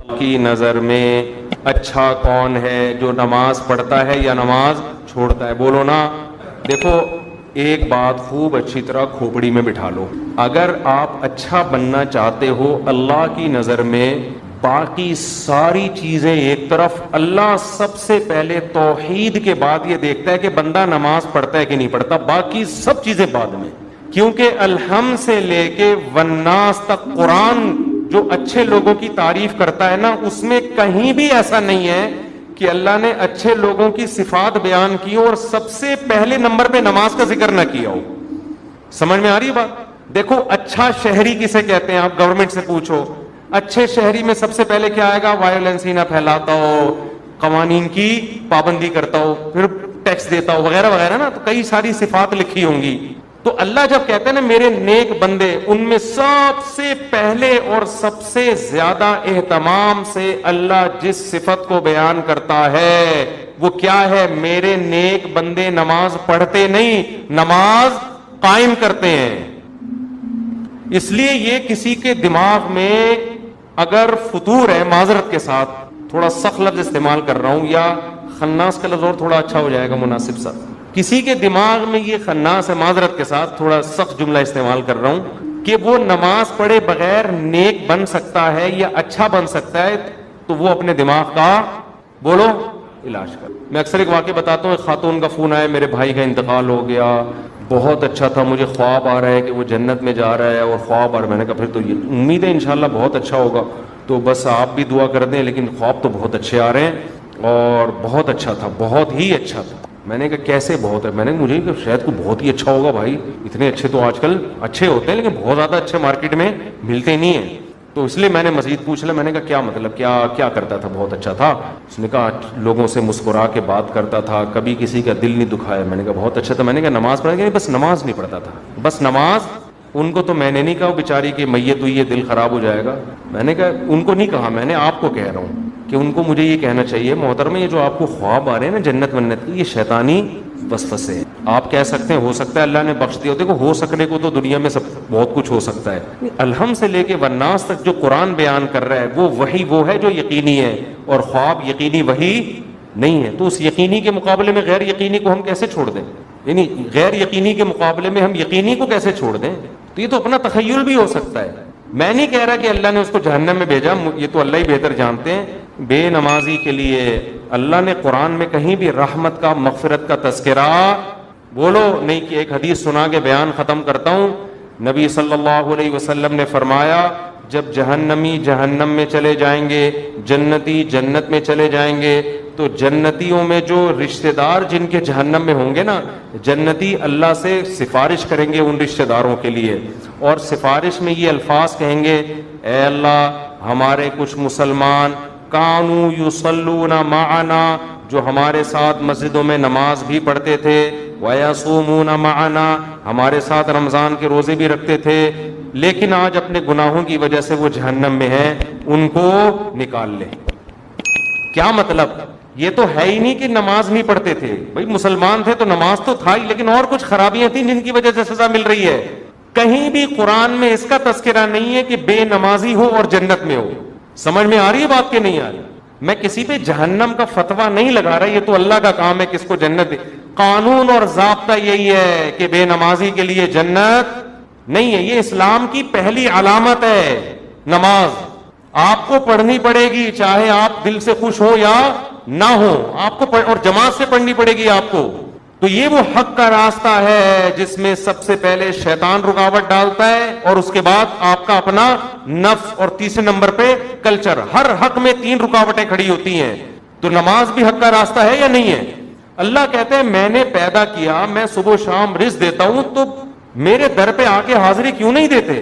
کی نظر میں اچھا کون ہے، جو نماز پڑھتا ہے یا نماز چھوڑتا ہے؟ بولو نا۔ دیکھو ایک بات خوب اچھی طرح کھوپڑی میں بٹھا لو، اگر آپ اچھا بننا چاہتے ہو اللہ کی نظر میں، باقی ساری چیزیں ایک طرف، اللہ سب سے پہلے توحید کے بعد یہ دیکھتا ہے کہ بندہ نماز پڑھتا ہے کہ نہیں پڑھتا، باقی سب چیزیں بعد میں۔ کیونکہ الحمد سے لے کے والناس تک قرآن جو اچھے لوگوں کی تعریف کرتا ہے نا، اس میں کہیں بھی ایسا نہیں ہے کہ اللہ نے اچھے لوگوں کی صفات بیان کی اور سب سے پہلے نمبر پہ نماز کا ذکر نہ کیا ہو۔ سمجھ میں آ رہی ہے بات؟ دیکھو اچھا شہری کسے کہتے ہیں، آپ گورنمنٹ سے پوچھو، اچھے شہری میں سب سے پہلے کیا آئے گا؟ وائلنس ہی نہ پھیلاتا ہو، قوانین کی پابندی کرتا ہو، پھر ٹیکس دیتا ہو، وغیرہ وغیرہ نا، تو کئی ساری صفات لکھی ہوں گی۔ تو اللہ جب کہتے ہیں نا میرے نیک بندے، ان میں سب سے پہلے اور سب سے زیادہ اہتمام سے اللہ جس صفت کو بیان کرتا ہے وہ کیا ہے؟ میرے نیک بندے نماز پڑھتے نہیں، نماز قائم کرتے ہیں۔ اس لیے یہ کسی کے دماغ میں اگر فطور ہے، معذرت کے ساتھ تھوڑا سخت لفظ استعمال کر رہا ہوں، یا خناس کا لفظ اور تھوڑا اچھا ہو جائے گا مناسب سا، کسی کے دماغ میں یہ خناس ہے، معذرت کے ساتھ تھوڑا سخت جملہ استعمال کر رہا ہوں، کہ وہ نماز پڑھے بغیر نیک بن سکتا ہے یا اچھا بن سکتا ہے، تو وہ اپنے دماغ کا بولو علاج کر۔ میں اکثر ایک واقعہ بتاتا ہوں، ایک خاتون کا فون آیا، میرے بھائی کا انتقال ہو گیا، بہت اچھا تھا، مجھے خواب آ رہا ہے کہ وہ جنت میں جا رہا ہے، اور خواب آ رہا ہے۔ میں نے کہا پھر تو یہ امید ہے انشاءاللہ بہت اچھا ہوگا، تو بس آپ بھی دعا کر دیں، لیکن خواب تو بہت اچھے آ رہے ہیں اور بہت اچھا تھا، بہت ہی اچھا تھا۔ میں نے کہا کیسے بہت ہے؟ میں نے کہا مجھے کہ شاید کو بہت ہی اچھا ہوگا بھائی، اتنے اچھے تو آج کل اچھے ہوتے ہیں لیکن بہت زیادہ اچھے مارکیٹ میں ملتے نہیں ہیں، تو اس لیے میں نے مزید پوچھ لیا۔ میں نے کہا کیا مطلب، کیا کرتا تھا؟ بہت اچھا تھا۔ اس نے کہا لوگوں سے مسکرا کے بات کرتا تھا، کبھی کسی کا دل نہیں دکھایا۔ میں نے کہا بہت اچھا تھا۔ میں نے کہا نماز پڑھا کہ نہیں؟ بس نماز نہیں پڑھتا تھا، بس نماز۔ ان کو تو میں نے نہیں کہا بیچاری کہ میت ہوئی ہے دل خراب ہو جائے گا، میں نے کہا ان کو نہیں کہا، میں نے آپ کو کہہ رہا ہوں کہ ان کو مجھے یہ کہنا چاہیے محترم، یہ جو آپ کو خواب آ رہے ہیں نا جنت منت کی، یہ شیطانی وسوسے ہیں۔ آپ کہہ سکتے ہیں ہو سکتا ہے اللہ نے بخش دیا، دیکھو ہو سکنے کو تو دنیا میں سب بہت کچھ ہو سکتا ہے، الحمد سے لے کے والناس تک جو قرآن بیان کر رہا ہے وہ وہی وہ ہے جو یقینی ہے، اور خواب یقینی وہی نہیں ہے۔ تو اس یقینی کے مقابلے میں غیر یقینی کو ہم کیسے چھوڑ دیں؟ یعنی غیر یقینی کے مقابلے میں ہم یقینی کو کیسے چھوڑ دیں؟ تو یہ تو اپنا تخیل بھی ہو سکتا ہے۔ میں نہیں کہہ رہا کہ اللہ نے اس کو جہنم میں بھیجا، یہ تو اللہ ہی بہتر جانتے ہیں۔ بے نمازی کے لیے اللہ نے قرآن میں کہیں بھی رحمت کا، مغفرت کا تذکرہ بولو نہیں کہ۔ ایک حدیث سنا کے بیان ختم کرتا ہوں۔ نبی صلی اللہ علیہ وسلم نے فرمایا جب جہنمی جہنم میں چلے جائیں گے، جنتی جنت میں چلے جائیں گے، تو جنتیوں میں جو رشتہ دار جن کے جہنم میں ہوں گے نا، جنتی اللہ سے سفارش کریں گے ان رشتہ داروں کے لیے، اور سفارش میں یہ الفاظ کہیں گے، اے اللہ ہمارے کچھ مسلمان کانوا یصلون معنا، جو ہمارے ساتھ مسجدوں میں نماز بھی پڑھتے تھے، ویصومون معنا، ہمارے ساتھ رمضان کے روزے بھی رکھتے تھے، لیکن آج اپنے گناہوں کی وجہ سے وہ جہنم میں ہیں، ان کو نکال لے۔ کیا مطلب؟ یہ تو ہے ہی نہیں کہ نماز نہیں پڑھتے تھے، بھائی مسلمان تھے تو نماز تو تھا ہی، لیکن اور کچھ خرابیاں تھیں جن کی وجہ سے سزا مل رہی ہے۔ کہیں بھی قرآن میں اس کا تذکرہ نہیں ہے کہ بے نمازی ہو اور جنت میں ہو۔ سمجھ میں آ رہی ہے بات کہ نہیں آ رہی؟ میں کسی پہ جہنم کا فتویٰ نہیں لگا رہا، یہ تو اللہ کا کام ہے کس کو جنت دے۔ قانون اور ضابطہ یہی ہے کہ بے نمازی کے لیے جنت نہیں ہے۔ یہ اسلام کی پہلی علامت ہے نماز، آپ کو پڑھنی پڑے گی، چاہے آپ دل سے خوش ہو یا نہ ہو، آپ کو اور جماعت سے پڑھنی پڑے گی آپ کو۔ تو یہ وہ حق کا راستہ ہے جس میں سب سے پہلے شیطان رکاوٹ ڈالتا ہے، اور اس کے بعد آپ کا اپنا نفس، اور تیسرے نمبر پہ کلچر۔ ہر حق میں 3 رکاوٹیں کھڑی ہوتی ہیں، تو نماز بھی حق کا راستہ ہے یا نہیں ہے؟ اللہ کہتے ہیں میں نے پیدا کیا، میں صبح و شام رزق دیتا ہوں، تو میرے در پہ آ کے حاضری کیوں نہیں دیتے؟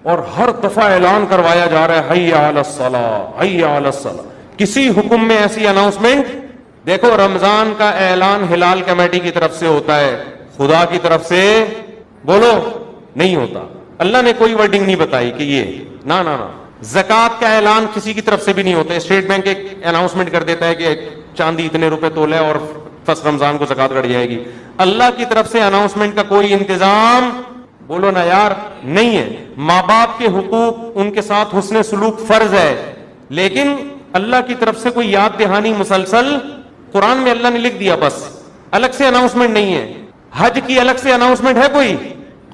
اور ہر دفعہ اعلان کروایا جا رہا ہے حی علی الصلاۃ، حی علی الصلاۃ۔ کسی حکم میں ایسی اناؤنسمنٹ دیکھو، رمضان کا اعلان ہلال کمیٹی کی طرف سے ہوتا ہے، خدا کی طرف سے بولو نہیں ہوتا۔ اللہ نے کوئی ورڈنگ نہیں بتائی کہ یہ نہ نہ نہ۔ زکوٰۃ کا اعلان کسی کی طرف سے بھی نہیں ہوتا۔ اسٹیٹ بینک ایک اناؤنسمنٹ کر دیتا ہے کہ چاندی اتنے روپے تولے اور فرسٹ رمضان کو زکوٰۃ کٹ جائے گی۔ اللہ کی طرف سے اناؤنسمنٹ کا کوئی انتظام بولو نا یار نہیں ہے۔ ماں باپ کے حقوق، ان کے ساتھ حسن سلوک فرض ہے، لیکن اللہ کی طرف سے کوئی یاد دہانی مسلسل قرآن میں اللہ نے لکھ دیا, بس الگ سے اناؤنسمنٹ نہیں ہے. حج کی الگ سے اناؤنسمنٹ ہے کوئی؟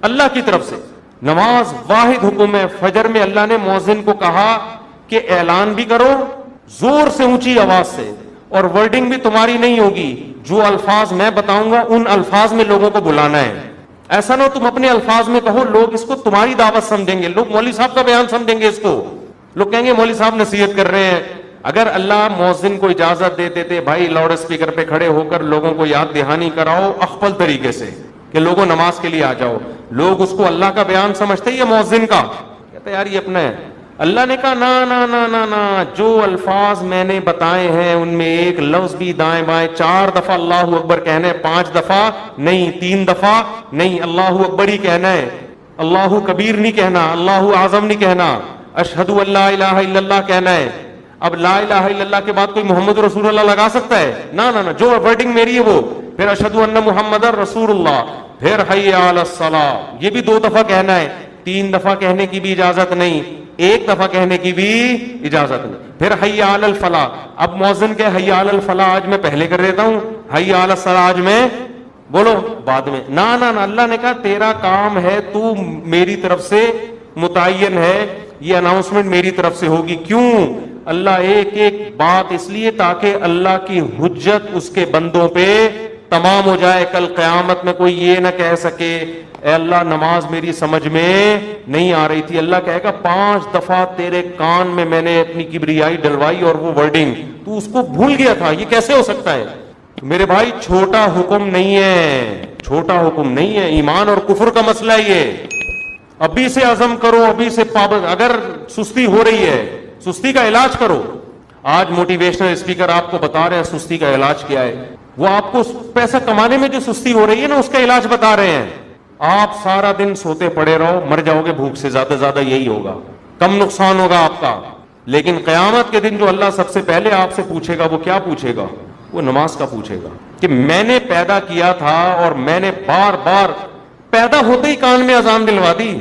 اللہ کی طرف سے. نماز واحد حکم ہے. فجر میں اللہ نے مؤذن کو کہا کہ اعلان بھی کرو زور سے, اونچی آواز سے, اور ورڈنگ بھی تمہاری نہیں ہوگی, جو الفاظ میں بتاؤں گا ان الفاظ میں لوگوں کو بلانا ہے. ایسا نہ ہو تم اپنے الفاظ میں کہو, لوگ اس کو تمہاری دعوت سمجھیں گے, لوگ مولوی صاحب کا بیان سمجھیں گے اس کو, لوگ کہیں گے مولوی صاحب نصیحت کر رہے ہیں. اگر اللہ مؤذن کو اجازت دے دیتے بھائی لاؤڈ اسپیکر پہ کھڑے ہو کر لوگوں کو یاد دہانی کراؤ اخفل طریقے سے کہ لوگوں نماز کے لیے آ جاؤ, لوگ اس کو اللہ کا بیان سمجھتے یا مؤذن کا؟ کہتے یار یہ اپنا ہے. اللہ نے کہا نا نا نا نا نا, جو الفاظ میں نے بتائے ہیں ان میں ایک لفظ بھی دائیں بائیں 4 دفعہ اللہ اکبر کہنا ہے, 5 دفعہ نہیں, 3 دفعہ نہیں, اللہ اکبر ہی کہنا ہے, اللہ کبیر نہیں کہنا, اللہ اعظم نہیں کہنا, اشہد ان لا الہ الا اللہ کہنا ہے. اب لا الہ الا اللہ کے بعد کوئی محمد رسول اللہ لگا سکتا ہے؟ نا نا نا, جو ورڈنگ میری ہے وہ, پھر اشہد ان محمد رسول اللہ, پھر حی علی الصلاۃ, یہ بھی 2 دفعہ کہنا ہے, 3 دفعہ کہنے کی بھی اجازت نہیں, 1 دفعہ کہنے کی بھی اجازت نہیں, پھر حی علی الفلاح. اب مؤذن کے حی علی الفلاح آج میں پہلے کر دیتا ہوں, حی علی الصلاۃ آج میں بولو بعد میں. نا نا نا, اللہ نے کہا تیرا کام ہے, تو میری طرف سے متعین ہے, یہ اناؤنسمنٹ میری طرف سے ہوگی. کیوں؟ اللہ ایک ایک بات اس لیے تاکہ اللہ کی حجت اس کے بندوں پہ تمام ہو جائے. کل قیامت میں کوئی یہ نہ کہہ سکے اے اللہ نماز میری سمجھ میں نہیں آ رہی تھی. اللہ کہے گا 5 دفعہ تیرے کان میں نے اپنی کبریائی ڈلوائی اور وہ ورڈنگ تو اس کو بھول گیا تھا, یہ کیسے ہو سکتا ہے؟ میرے بھائی چھوٹا حکم نہیں ہے, چھوٹا حکم نہیں ہے, ایمان اور کفر کا مسئلہ یہ. ابھی سے عزم کرو, ابھی سے پابند. اگر سستی ہو رہی ہے سستی کا علاج کرو. آج موٹیویشنل اسپیکر آپ کو بتا رہے ہیں سستی کا علاج کیا ہے. وہ آپ کو پیسہ کمانے میں جو سستی ہو رہی ہے نا اس کا علاج بتا رہے ہیں. آپ سارا دن سوتے پڑے رہو, مر جاؤ گے بھوک سے, زیادہ زیادہ یہی ہوگا, کم نقصان ہوگا آپ کا. لیکن قیامت کے دن جو اللہ سب سے پہلے آپ سے پوچھے گا وہ کیا پوچھے گا؟ وہ نماز کا پوچھے گا کہ میں نے پیدا کیا تھا اور میں نے بار بار پیدا ہوتے ہی کان میں اذان دلوا دی,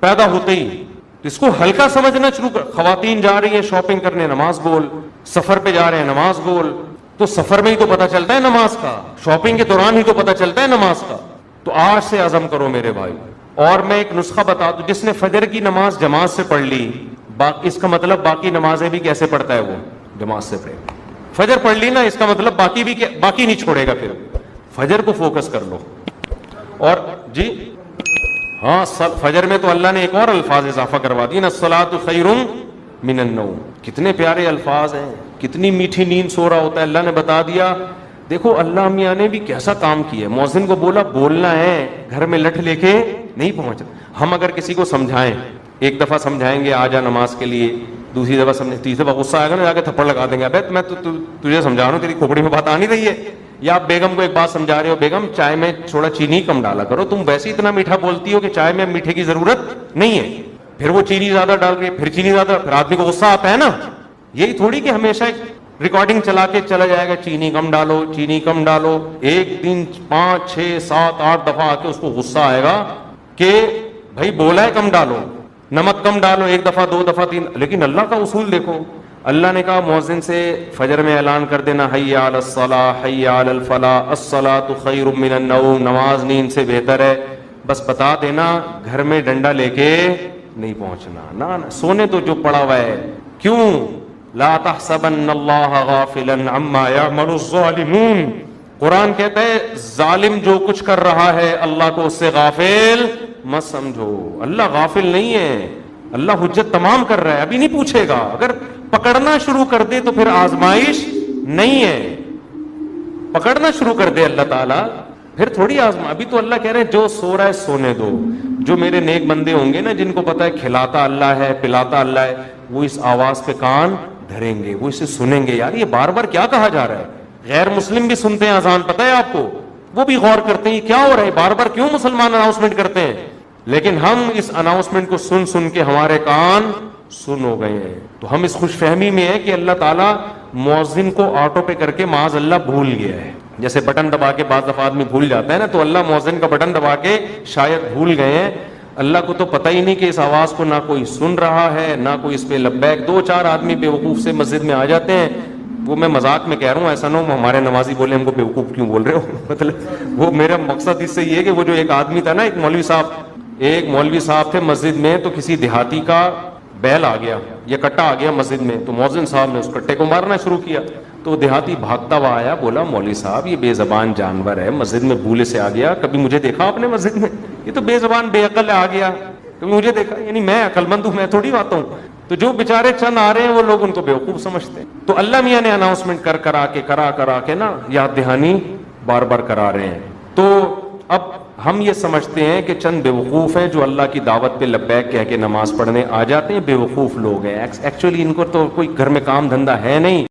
پیدا ہوتے ہی. اس کو ہلکا سمجھنا شروع کر. خواتین جا رہی ہیں شاپنگ کرنے, نماز بول. سفر پہ جا رہے ہیں, نماز بول. تو سفر میں ہی تو پتہ چلتا ہے نماز کا, شاپنگ کے دوران ہی تو پتہ چلتا ہے نماز کا. تو آج سے عزم کرو میرے بھائی. اور میں ایک نسخہ بتا دوں, جس نے فجر کی نماز جماعت سے پڑھ لی, اس کا مطلب باقی نمازیں بھی کیسے پڑھتا ہے وہ جماعت سے پڑھے. فجر پڑھ لی نا, اس کا مطلب باقی بھی باقی نہیں چھوڑے گا. پھر فجر کو فوکس کر لو. اور جی ہاں, فجر میں تو اللہ نے ایک اور الفاظ اضافہ کروا دی نا, الصلاۃ خیر من النوم. کتنے پیارے الفاظ ہیں, کتنی میٹھی نیند سو رہا ہوتا ہے. اللہ نے بتا دیا. دیکھو اللہ میاں نے بھی کیسا کام کیا. مؤذن کو بولا بولنا ہے, گھر میں لٹھ لے کے نہیں پہنچ. ہم اگر کسی کو سمجھائیں, 1 دفعہ سمجھائیں گے آ جا نماز کے لیے, دوسری دفعہ سمجھیں, تیسری دفعہ غصہ آئے گا نا, جا کے تھپڑ لگا دیں گے, ابے میں تجھے سمجھا رہا ہوں, تیری کھوپڑی میں بات آ نہیں رہی ہے. یا آپ بیگم کو ایک بات سمجھا رہے ہو, بیگم چائے میں تھوڑا چینی کم ڈالا کرو, تم ویسے اتنا میٹھا بولتی ہو کہ چائے میں میٹھے کی ضرورت نہیں ہے. پھر وہ چینی زیادہ ڈال رہی ہے, پھر چینی زیادہ, پھر آدمی کو غصہ آتا ہے نا. یہی تھوڑی کہ ہمیشہ ریکارڈنگ چلا کے چلا جائے گا, چینی کم ڈالو, چینی کم ڈالو. ایک دن 5 6 7 8 دفعہ آ کے اس کو غصہ آئے گا کہ بھائی بولا ہے کم ڈالو, نمک کم ڈالو, 1 دفعہ 2 دفعہ 3. لیکن اللہ کا اصول دیکھو, اللہ نے کہا مؤذن سے فجر میں اعلان کر دینا حی علی الصلاۃ حی علی الفلاح الصلاۃ خیر من النوم, نماز نیند سے بہتر ہے. بس بتا دینا, گھر میں ڈنڈا لے کے نہیں پہنچنا. نہ سونے تو جو پڑا ہوا ہے. کیوں؟ لا تحسبن اللہ غافلا عما یعمل الظالمون. قرآن کہتا ہے ظالم جو کچھ کر رہا ہے اللہ کو اس سے غافل مت سمجھو. اللہ غافل نہیں ہے, اللہ حجت تمام کر رہا ہے, ابھی نہیں پوچھے گا. اگر پکڑنا شروع کر دے تو پھر آزمائش نہیں ہے. پکڑنا شروع کر دے اللہ تعالیٰ پھر تھوڑی آزما. ابھی تو اللہ کہہ رہے ہیں جو سو رہا ہے سونے دو. جو میرے نیک بندے ہوں گے نا, جن کو پتا ہے کھلاتا اللہ ہے پلاتا اللہ ہے, وہ اس آواز پہ کان دھریں گے, وہ اسے سنیں گے. یار یہ بار بار کیا کہا جا رہا ہے. غیر مسلم بھی سنتے ہیں اذان, پتہ ہے آپ کو, وہ بھی غور کرتے ہیں یہ کیا ہو رہا ہے, بار بار کیوں مسلمان اناؤنسمنٹ کرتے ہیں. لیکن ہم اس اناؤنسمنٹ کو سن سن کے ہمارے کان سن ہو گئے ہیں. تو ہم اس خوش فہمی میں ہیں کہ اللہ تعالیٰ مؤذن کو آٹو پہ کر کے معاذ اللہ بھول گیا ہے. جیسے بٹن دبا کے بعض دفعہ آدمی بھول جاتا ہے نا, تو اللہ مؤذن کا بٹن دبا کے شاید بھول گئے ہیں. اللہ کو تو پتہ ہی نہیں کہ اس آواز کو نہ کوئی سن رہا ہے نہ کوئی اس پہ لبیک. 2-4 آدمی بیوقوف سے مسجد میں آ جاتے ہیں, وہ میں مذاق میں کہہ رہا ہوں, ایسا نہ ہو ہمارے نمازی بولے ہم کو بیوقوف کیوں بول رہے ہو. مطلب وہ میرا مقصد اس سے یہ ہے کہ وہ جو ایک آدمی تھا نا, ایک مولوی صاحب تھے مسجد میں, تو کسی دیہاتی کا بیل آ گیا یا کٹا آ گیا مسجد میں, تو مؤذن صاحب نے اس کٹے کو مارنا شروع کیا. تو دیہاتی بھاگتا ہوا آیا, بولا مولوی صاحب یہ بے زبان جانور ہے, مسجد میں بھولے سے آ گیا, کبھی مجھے دیکھا آپ نے مسجد میں, یہ تو بے زبان بے عقل آ گیا, کبھی مجھے دیکھا, یعنی میں عقل مند ہوں, میں تھوڑی آتا ہوں. تو جو بیچارے چند آ رہے ہیں وہ لوگ ان کو بیوقوف سمجھتے ہیں. تو اللہ میاں نے اناؤنسمنٹ کرا کے نا یاد دہانی بار بار کرا رہے ہیں. تو اب ہم یہ سمجھتے ہیں کہ چند بیوقوف ہیں جو اللہ کی دعوت پہ لبیک کہہ کے نماز پڑھنے آ جاتے ہیں, بیوقوف لوگ ہیں. ایکچولی ان کو تو کوئی گھر میں کام دھندا ہے نہیں.